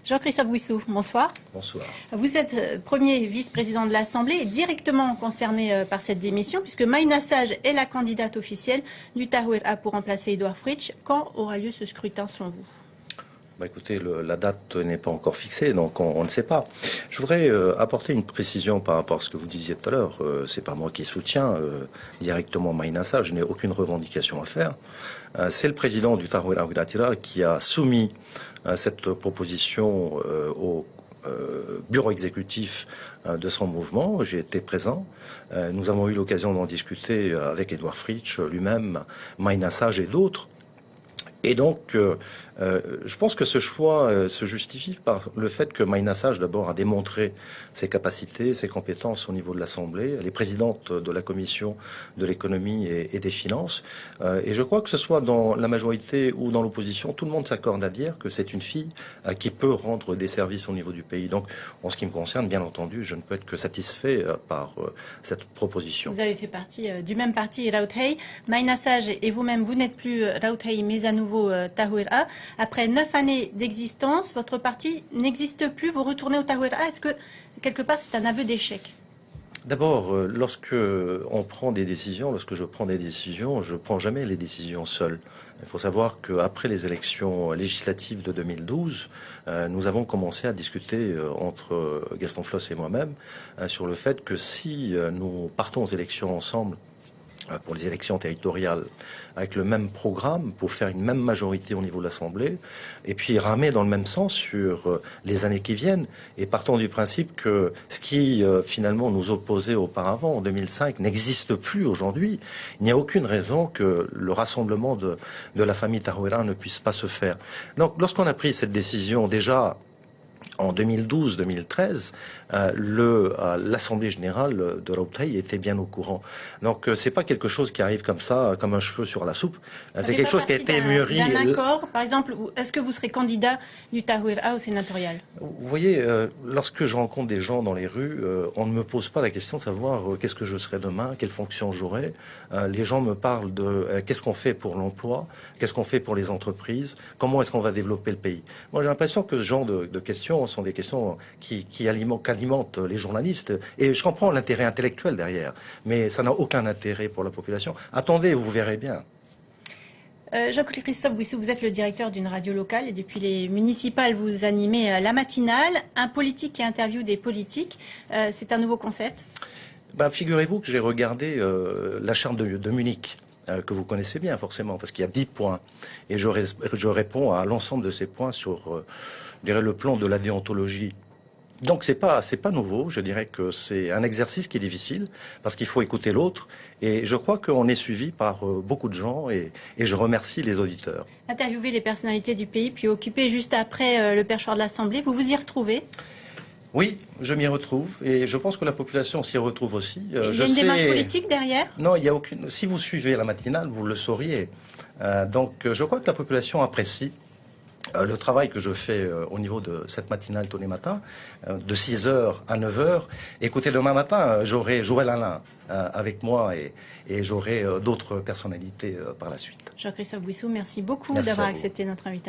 Jean-Christophe Bouissou, bonsoir. Bonsoir. Vous êtes premier vice-président de l'Assemblée et directement concerné par cette démission, puisque Maïna Sage est la candidate officielle du Tahouira pour remplacer Édouard Fritch. Quand aura lieu ce scrutin selon vous? Écoutez, la date n'est pas encore fixée, donc on ne sait pas. Je voudrais apporter une précision par rapport à ce que vous disiez tout à l'heure. C'est pas moi qui soutiens directement Maïna Sage, je n'ai aucune revendication à faire. C'est le président du Tahouira qui a soumis cette proposition au bureau exécutif de son mouvement. J'ai été présent. Nous avons eu l'occasion d'en discuter avec Édouard Fritch lui-même, Maïna Sage et d'autres. Et donc, je pense que ce choix se justifie par le fait que Maïna Sage, d'abord, a démontré ses capacités, ses compétences au niveau de l'Assemblée. Elle est présidente de la Commission de l'économie et des finances. Et je crois que ce soit dans la majorité ou dans l'opposition, tout le monde s'accorde à dire que c'est une fille qui peut rendre des services au niveau du pays. Donc, en ce qui me concerne, bien entendu, je ne peux être que satisfait par cette proposition. Vous avez fait partie du même parti, Raoutey. Maïna Sage et vous-même, vous n'êtes plus Raoutey, mais à nouveau Tahouira. Après 9 années d'existence, votre parti n'existe plus, vous retournez au Tahouira. Est-ce que, quelque part, c'est un aveu d'échec? D'abord, lorsque on prend des décisions, lorsque je prends des décisions, je ne prends jamais les décisions seul. Il faut savoir qu'après les élections législatives de 2012, nous avons commencé à discuter entre Gaston Floss et moi-même sur le fait que si nous partons aux élections ensemble, pour les élections territoriales, avec le même programme, pour faire une même majorité au niveau de l'Assemblée, et puis ramer dans le même sens sur les années qui viennent, et partant du principe que ce qui finalement nous opposait auparavant, en 2005, n'existe plus aujourd'hui. Il n'y a aucune raison que le rassemblement de la famille Tahouira ne puisse pas se faire. Donc, lorsqu'on a pris cette décision, déjà, en 2012-2013, l'Assemblée générale de Raoutey était bien au courant. Donc c'est pas quelque chose qui arrive comme ça, comme un cheveu sur la soupe. C'est quelque chose qui a été mûri. D'un accord, par exemple, est-ce que vous serez candidat du Tahouira au sénatorial? Vous voyez, lorsque je rencontre des gens dans les rues, on ne me pose pas la question de savoir qu'est-ce que je serai demain, quelle fonction j'aurai. Les gens me parlent de qu'est-ce qu'on fait pour l'emploi, qu'est-ce qu'on fait pour les entreprises, comment est-ce qu'on va développer le pays. Moi j'ai l'impression que ce genre de questions sont des questions qui alimentent les journalistes. Et je comprends l'intérêt intellectuel derrière, mais ça n'a aucun intérêt pour la population. Attendez, vous verrez bien. Jean-Christophe Bouissou, vous êtes le directeur d'une radio locale et depuis les municipales, vous animez la matinale. Un politique qui interviewe des politiques, c'est un nouveau concept? Figurez-vous que j'ai regardé la charte de Munich, que vous connaissez bien forcément, parce qu'il y a 10 points. Et je réponds à l'ensemble de ces points sur je dirais, le plan de la déontologie. Donc c'est pas nouveau, je dirais que c'est un exercice qui est difficile, parce qu'il faut écouter l'autre, et je crois qu'on est suivi par beaucoup de gens, et je remercie les auditeurs. Interviewer les personnalités du pays, puis occuper juste après le perchoir de l'Assemblée, vous vous y retrouvez? Oui, je m'y retrouve et je pense que la population s'y retrouve aussi. Il y a une démarche politique derrière? Non, il n'y a aucune. Si vous suivez la matinale, vous le sauriez. Donc je crois que la population apprécie le travail que je fais au niveau de cette matinale tous les matins, de 6h à 9h. Écoutez, demain matin, j'aurai Joël Alain avec moi et j'aurai d'autres personnalités par la suite. Jean-Christophe Bouissou, merci beaucoup d'avoir accepté notre invitation.